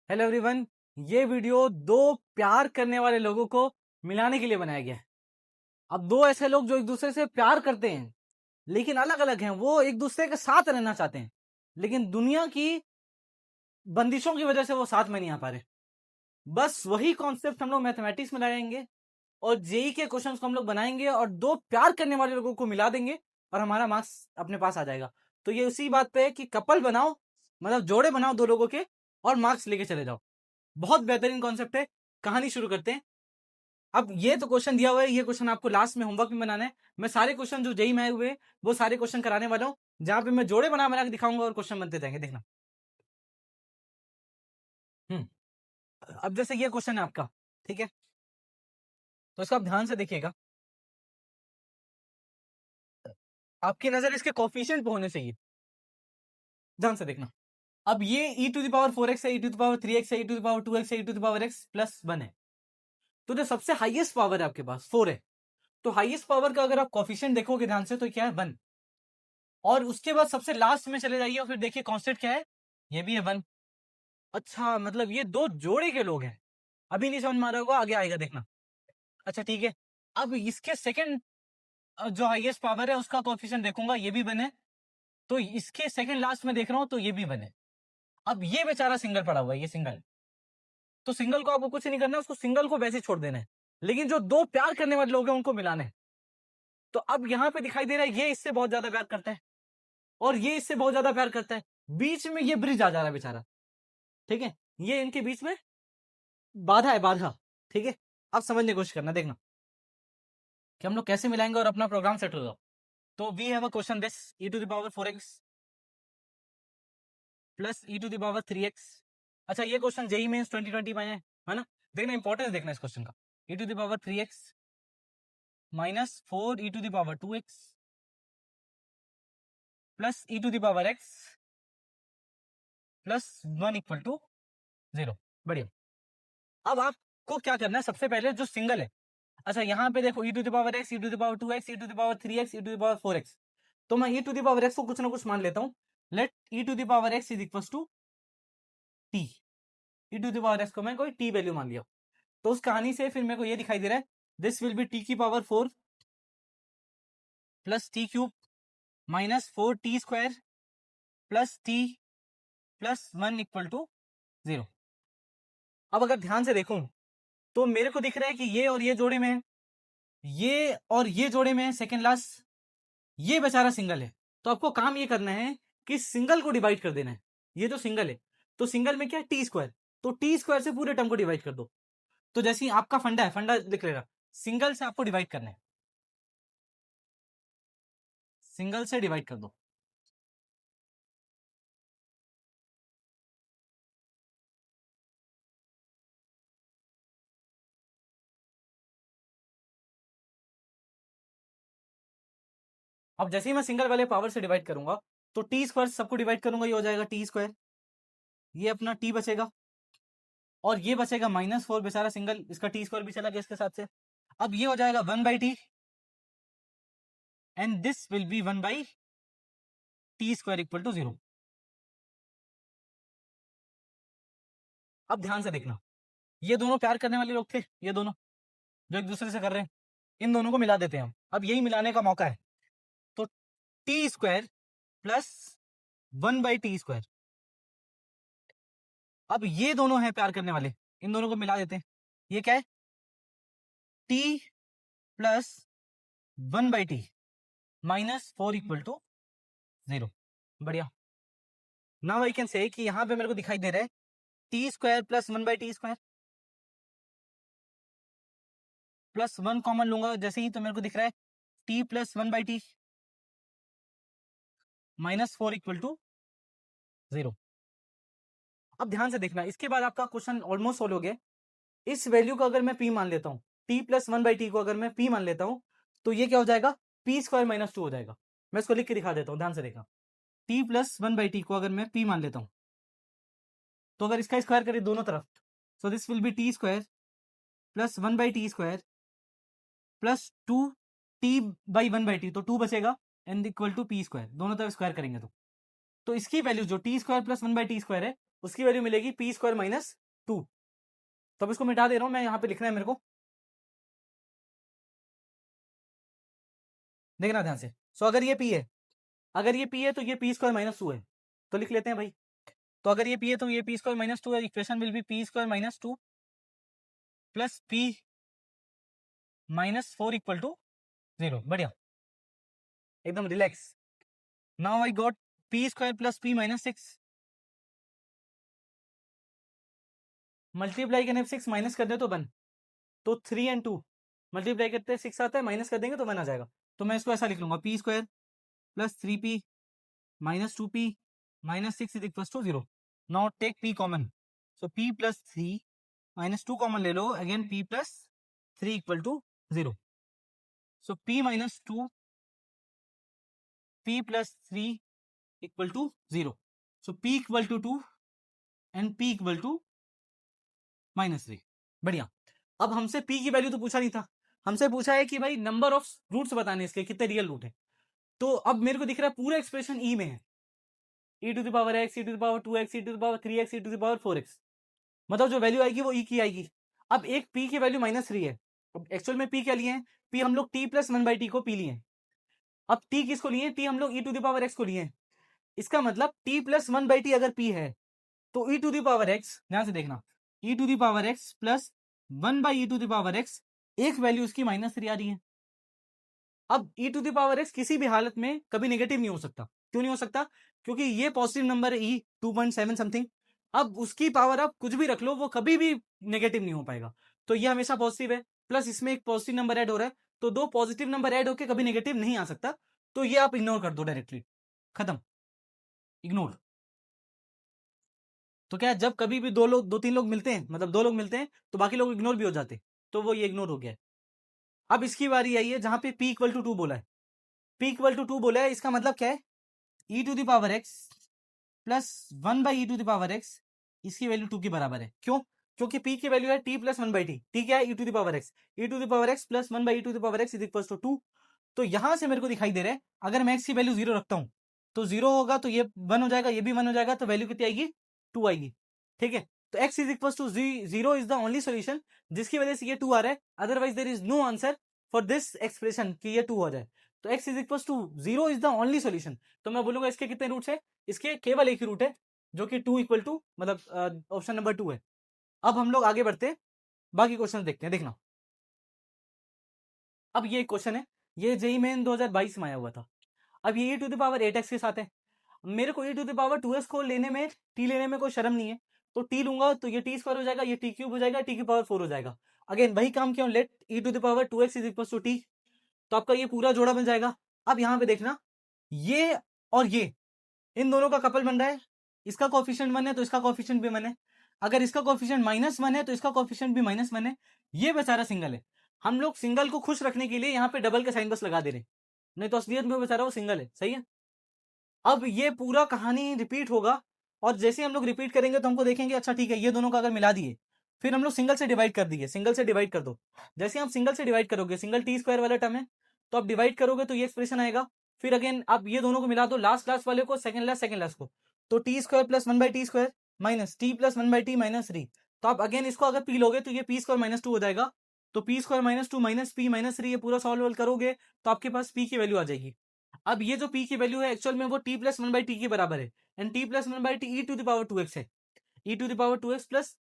Hello everyone. ये video दो प्यार करने वाले लोगों को मिलाने के लिए बनाया गया है। अब दो ऐसे लोग जो एक दूसरे से प्यार करते हैं लेकिन अलग अलग हैं, वो एक दूसरे के साथ रहना चाहते हैं लेकिन दुनिया की बंदिशों की वजह से वो साथ में नहीं आ पा रहे। बस वही कॉन्सेप्ट हम लोग मैथमेटिक्स में लगाएंगे और जेई के क्वेश्चंस को हम लोग बनाएंगे और दो प्यार करने वाले लोगों को मिला देंगे और हमारा मार्क्स अपने पास आ जाएगा। तो ये उसी बात पे है कि कपल बनाओ, मतलब जोड़े बनाओ दो लोगों के और मार्क्स लेके चले जाओ। बहुत बेहतरीन कॉन्सेप्ट है। कहानी शुरू करते हैं। अब ये तो क्वेश्चन दिया हुआ है, ये क्वेश्चन आपको लास्ट में होमवर्क में बनाना है। मैं सारे क्वेश्चन जो जेई में आए हुए वो सारे क्वेश्चन कराने वाला हूँ, जहां पे मैं जोड़े बना बना के दिखाऊंगा और क्वेश्चन बनते जाएंगे, देखना। अब जैसे ये क्वेश्चन है आपका, ठीक है, तो इसको आप ध्यान से देखिएगा। आपकी नजर इसके कोफिशिएंट पे होने चाहिए, ध्यान से देखना। अब ये e to the power 4x है, e to the power 3x है, e to the power 2x है, e to the power x plus 1 है। तो जो सबसे हाईएस्ट पावर है आपके पास 4 है, तो हाईएस्ट पावर का अगर आप कोफिशिएंट देखोगे ध्यान से तो क्या है 1। और उसके बाद सबसे लास्ट में चले जाइए और फिर देखिए कांस्टेंट क्या है, ये भी है 1। अच्छा, मतलब ये दो जोड़े के लोग हैं। अभी नहीं समझ में आ रहा होगा, आगे आएगा देखना। अच्छा ठीक है, अब इसके सेकंड जो हाईएस्ट पावर है उसका कोएफिशिएंट देखूंगा, ये भी 1 है। तो इसके सेकंड लास्ट में देख रहा हूं तो ये भी 1 है। अब ये बेचारा सिंगल पड़ा हुआ है, ये सिंगल। तो सिंगल को आपको कुछ नहीं करना है, उसको सिंगल को वैसे छोड़ देना है। लेकिन जो दो प्यार करने वाले लोग हैं उनको मिलाना है। तो अब यहां पे दिखाई दे रहा है ये इससे बहुत ज्यादा प्यार करता है और ये इससे बहुत ज्यादा प्यार करता है। बीच में ये ब्रिज आ जा रहा है बेचारा, ठीक है, ये इनके बीच में बाधा है, बाधा। ठीक है, अब समझने की कोशिश करना, देखना कि हम लोग कैसे मिलाएंगे और अपना प्रोग्राम सेट होगा। तो we have a question this e to the power 4x plus e to the power 3x। अच्छा, ये क्वेश्चन जेई मेंस 2020 में है ना। देखना, इंपॉर्टेंस देखना इस क्वेश्चन का। e to the power 3x minus 4 e to the power 2x plus e to the power x plus 1 equal to 0। बढ़िया। अब आपको क्या करना है, सबसे पहले जो सिंगल है, अच्छा यहाँ पे देखो e to the power x, e to the power 2x, e to the power 3x, e to the power 4x। तो मैं e to the power x को कुछ ना कुछ मान लेता हूं। Let e to the power x is equal to t। e to the power x को मैं कोई t वैल्यू मान लिया। तो उस कहानी से फिर मेरे को ये दिखाई दे रहा है, दिस विल बी t की power 4 plus t cube minus 4t square plus t plus 1 equal to 0। अब अगर ध्यान से देखूं तो मेरे को दिख रहा है कि ये और ये जोड़े में है, ये और ये जोड़े में है, सेकेंड लास्ट ये बेचारा सिंगल है। तो आपको काम ये करना है कि सिंगल को डिवाइड कर देना है। ये जो सिंगल है, तो सिंगल में क्या है टी स्क्वायर, तो टी स्क्वायर से पूरे टर्म को डिवाइड कर दो। तो जैसे ही आपका फंडा है, फंडा लिख लेगा, सिंगल से आपको डिवाइड करना है, सिंगल से डिवाइड कर दो। अब जैसे ही मैं सिंगल वाले पावर से डिवाइड करूंगा तो टी स्क्वायर सबको डिवाइड करूंगा, ये हो जाएगा टी स्क्वायर, ये अपना टी बचेगा और ये बचेगा -4, बेचारा सिंगल, इसका टी स्क्वायर भी चला गया इसके साथ से। अब ये हो जाएगा 1/t and this will be 1/t square equal to 0। अब ध्यान से देखना, ये दोनों प्यार करने वाले लोग थे, ये दोनों जो एक दूसरे से कर रहे हैं, इन दोनों को मिला देते हैं हम। अब यही मिलाने का मौका है। तो T square plus 1/t square. अब ये दोनों हैं प्यार करने वाले, इन दोनों को मिला देते हैं। ये क्या है, t plus 1/t -4 equal to 0। बढ़िया। नाउ आई कैन से कि यहां पे मेरे को दिखाई दे रहा है T square plus 1/t square plus 1 common लूंगा जैसे ही, तो मेरे को दिख रहा है t plus 1/t -4 equal to 0। अब ध्यान से देखना, इसके बाद आपका क्वेश्चन ऑलमोस्ट सोल्व हो गया। इस वैल्यू को अगर मैं p मान लेता हूँ, t प्लस 1/t को अगर मैं p मान लेता हूँ, तो ये क्या हो जाएगा, p स्क्वायर -2 हो जाएगा। मैं इसको लिख के दिखा देता हूँ, ध्यान से देखना। t प्लस 1/t को अगर मैं p मान लेता हूँ, तो अगर इसका स्क्वायर करें दोनों तरफ, so this will be t square plus 1/t square plus 2t/1/t, तो 2 बचेगा and equal to p square, दोनों तरफ स्क्वायर करेंगे तो इसकी वैल्यू जो t square plus 1/t square है उसकी वैल्यू मिलेगी पी स्क्वायर माइनस 2। तो अब इसको मिटा दे रहा हूं मैं, यहाँ पे लिखना है मेरे को, देखना ध्यान से। सो अगर ये पी है, अगर ये पी है तो ये पी स्क्वायर माइनस 2 है, तो लिख लेते हैं भाई। तो अगर ये पी है तो ये पी स्क्वायर माइनस 2 है, equation will be p square minus 2 plus p minus 4 equal to 0। बढ़िया, एकदम relax. Now I got p square plus p minus 6, multiply करने 6 माइनस कर दे तो 1, तो 3 एंड 2 मल्टीप्लाई करते हैं 6 आता है, माइनस कर देंगे तो 1 आ जाएगा। तो मैं इसको ऐसा लिख लूंगा, p square plus 3p minus 2p minus 6 is equal to 0। Now take p common, so p plus 3 minus 2 common ले लो, again p plus 3 equal to 0। So p minus 2 p plus 3 equal to 0। So p equal to 2 and p equal to -3। बढ़िया। अब हमसे p की value तो पूछा नहीं था, हमसे पूछा है कि भाई नंबर ऑफ रूट्स बताने इसके, कितने रियल रूट है। तो अब मेरे को दिख रहा है पूरा एक्सप्रेशन ई में है, e to the power x, e to the power 2x, e to the power 3x, e to the power 4x, मतलब जो वैल्यू आएगी वो ई की आएगी। अब एक p की वैल्यू -3 है, अब एक्चुअल में p क्या लिए हैं, p हम लोग t प्लस 1/t को p लिए हैं। अब t किसको लिए, t हम लोग e to the power x को लिए हैं। इसका मतलब t प्लस 1/t अगर p है तो e to the power x, ध्यान से देखना, e to the power x plus 1/e to the power x, एक वैल्यू उसकी -3 आ रही है। अब e to the power x किसी भी हालत में कभी नेगेटिव नहीं हो सकता। क्यों नहीं हो सकता, क्योंकि ये पॉजिटिव नंबर है e 2.7 समथिंग, अब उसकी पावर आप कुछ भी रख लो वो कभी भी नेगेटिव नहीं हो पाएगा, तो ये हमेशा पॉजिटिव है। प्लस इसमें एक पॉजिटिव नंबर ऐड हो रहा है, तो दो पॉजिटिव नंबर ऐड होकर कभी नेगेटिव नहीं आ सकता, तो ये आप इग्नोर कर दो डायरेक्टली, खत्म, इग्नोर। तो क्या है, जब कभी भी दो तीन लोग मिलते हैं, मतलब दो लोग मिलते हैं तो बाकी लोग इग्नोर भी हो जाते, तो वो ये इग्नोर हो गया है। अब इसकी बारी आई है जहां पे p इक्वल टू 2 बोला है, p इक्वल टू 2 बोला है, इसका मतलब क्या है, e to the power x plus 1/e to the power x, इसकी वैल्यू 2 के बराबर है। क्यों, क्योंकि p की वैल्यू है t प्लस 1/t, t क्या है, e to the power x, e to the power x plus 1/e to the power x is equal to 2। तो यहां से मेरे को दिखाई दे रहा है, अगर मैं x की वैल्यू 0 रखता हूं तो 0 होगा, तो ये 1 हो जाएगा, ये भी 1 हो जाएगा, तो वैल्यू कितनी आएगी, 2 आएगी। ठीक है, तो x is equal to 0 is the only solution जिसकी वजह से ये 2 आ रहा है, otherwise there is no answer for this expression कि ये 2 हो जाए। तो x is equal to 0 is the only solution. तो मैं बोलूंगा इसके कितने रूट्स है, इसके केवल एक ही रूट है, जो कि 2 इक्वल टू, मतलब ऑप्शन नंबर 2 है। अब हम लोग आगे बढ़ते हैं, बाकी क्वेश्चन देखते हैं, देखना। अब ये क्वेश्चन है, ये जेई मेन 2022 में आया हुआ था। अब ये e to the power 8x के साथ है, मेरे को e to the power 2x को लेने में, t लेने में कोई शर्म नहीं है, तो t लूंगा तो ये t स्क्वायर हो जाएगा, ये t क्यूब हो जाएगा, t की पावर 4 हो जाएगा। अगेन वही काम क्यों, let e to the power 2x is equal to t, तो आपका ये पूरा जोड़ा बन जाएगा। अब यहाँ पे देखना, ये और ये, इन दोनों का कपल बन रहा है, इसका कोफिशिएंट 1 है तो इसका कोफिशिएंट भी 1 है, अगर इसका कोफिशिएंट -1 है तो इसका कोफिशिएंट भी -1 है। ये बेचारा सिंगल है, हम लोग सिंगल को खुश रखने के लिए यहाँ पे डबल का साइन बस लगा दे रहे, नहीं तो असलियत में बेचारा वो सिंगल है, सही है। अब ये पूरा कहानी रिपीट होगा, और जैसे हम लोग रिपीट करेंगे तो हमको देखेंगे, अच्छा ठीक है, ये दोनों का अगर मिला दिए, फिर हम लोग सिंगल से डिवाइड कर दिए, सिंगल से डिवाइड कर दो, जैसे आप सिंगल से डिवाइड करोगे, सिंगल टी स्क्वायर वाला टर्म है, तो आप डिवाइड करोगे तो ये एक्सप्रेशन आएगा, फिर अगेन आप ये दोनों को मिला दो, लास्ट क्लास वाले को, सेकंड लास्ट को, तो T square plus 1/t square minus T plus 1/t minus 3, तो आप अगेन इसको अगर पी लोगे तो ये पी स्क्वायर -2 हो जाएगा, तो P square -2 minus P minus 3, ये पूरा सॉल्व करोगे तो आपके पास पी की वैल्यू आ जाएगी। अब ये जो p की वैल्यू है एक्चुअल में वो t प्लस 1/t के बराबर है, and t plus 1/t e to the power 2x है, e to the power 2x plus,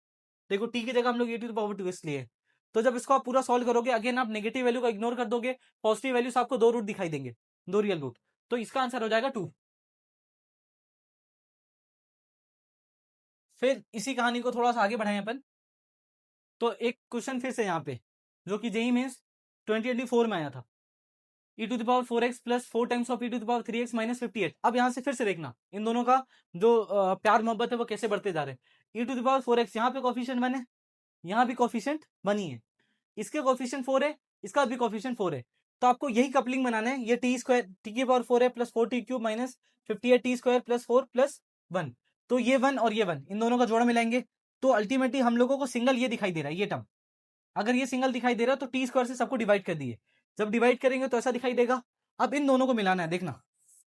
देखो t की जगह हम लोग e to the power 2x लिए, तो जब इसको आप पूरा सॉल्व करोगे, अगेन आप नेगेटिव वैल्यू को इग्नोर कर दोगे, पॉजिटिव वैल्यूज आपको दो रूट दिखाई देंगे, दो रियल रूट, तो इसका आंसर हो जाएगा 2। फिर इसी कहानी को थोड़ा सा आगे बढ़ाएं अपन, तो एक क्वेश्चन फिर से यहाँ पे, जो कि जेई मीन्स 2024 में आया था, e to the power 4x plus 4 times of e to the power 3x minus 58। अब यहाँ से फिर से देखना इन दोनों का जो प्यार मोहब्बत है वो कैसे बढ़ते जा रहे हैं। e to the power 4x, यहाँ पे कॉफिशिएंट 1 है, यहाँ भी कॉफिशिएंट 1 ही है, इसके कॉफिशिएंट 4 है, इसका भी कॉफिशिएंट 4 है, तो आपको यही कपलिंग बनाना है, ये टी स्क्वायर, टी की पावर 4 है plus 4t cube minus 58 T square plus 4 plus 1, तो ये 1 और ये 1, इन दोनों का जोड़ा मिलाएंगे, तो अल्टीमेटली हम लोगों को सिंगल ये दिखाई दे रहा है, ये टर्म, अगर ये सिंगल दिखाई दे रहा है तो टी स्क्वायर से सबको डिवाइड कर दिए, जब डिवाइड करेंगे तो ऐसा दिखाई देगा। अब इन दोनों को मिलाना है, देखना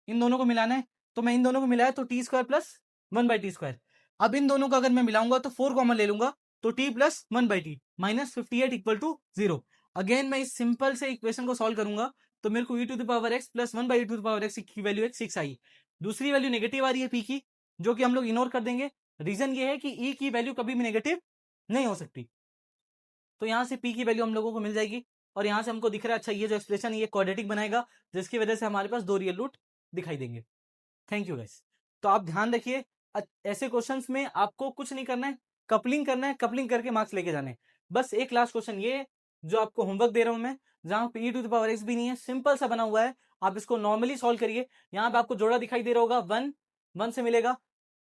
इन दोनों को मिलाना है, तो मैं इन दोनों को मिलाया तो T square plus 1/t square, अब इन दोनों को अगर मैं मिलाऊंगा तो 4 कॉमन ले लूंगा, तो t plus 1/t minus 58 equal to 0। Again मैं इस सिंपल से इक्वेशन को सॉल्व करूंगा तो मेरे को e to the power x plus 1/e to the power x की वैल्यू 6 आई। दूसरी वैल्यू नेगेटिव आ रही है p की, जो कि हम लोग इग्नोर कर देंगे। रीजन ये है कि e की वैल्यू कभी भी नेगेटिव नहीं हो सकती, तो यहां से p की वैल्यू हम लोगों को मिल जाएगी। और यहां से हमको दिख रहा है, अच्छा ये जो एक्सप्रेशन ये क्वाड्रेटिक बनाएगा, जिसकी वजह से हमारे पास 2 रियल रूट दिखाई देंगे। Thank you guys. तो आप ध्यान रखिए, ऐसे क्वेश्चंस में आपको कुछ नहीं करना है, कपलिंग करना है, कपलिंग करके मार्क्स लेके जाने हैं। बस एक लास्ट क्वेश्चन ये जो आपको होमवर्क दे रहा हूं मैं, जहां पे e to the power x भी नहीं है, सिंपल सा बना हुआ है, आप इसको नॉर्मली सॉल्व करिए। यहाँ पे आपको जोड़ा दिखाई दे रहा होगा, 1 1 से मिलेगा,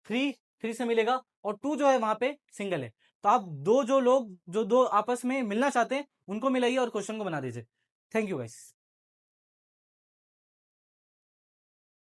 3 3 से मिलेगा, और 2 जो है वहां पे सिंगल है। तो आप दो जो लोग जो दो आपस में मिलना चाहते हैं उनको मिलाइए और क्वेश्चन को बना दीजिए। Thank you guys.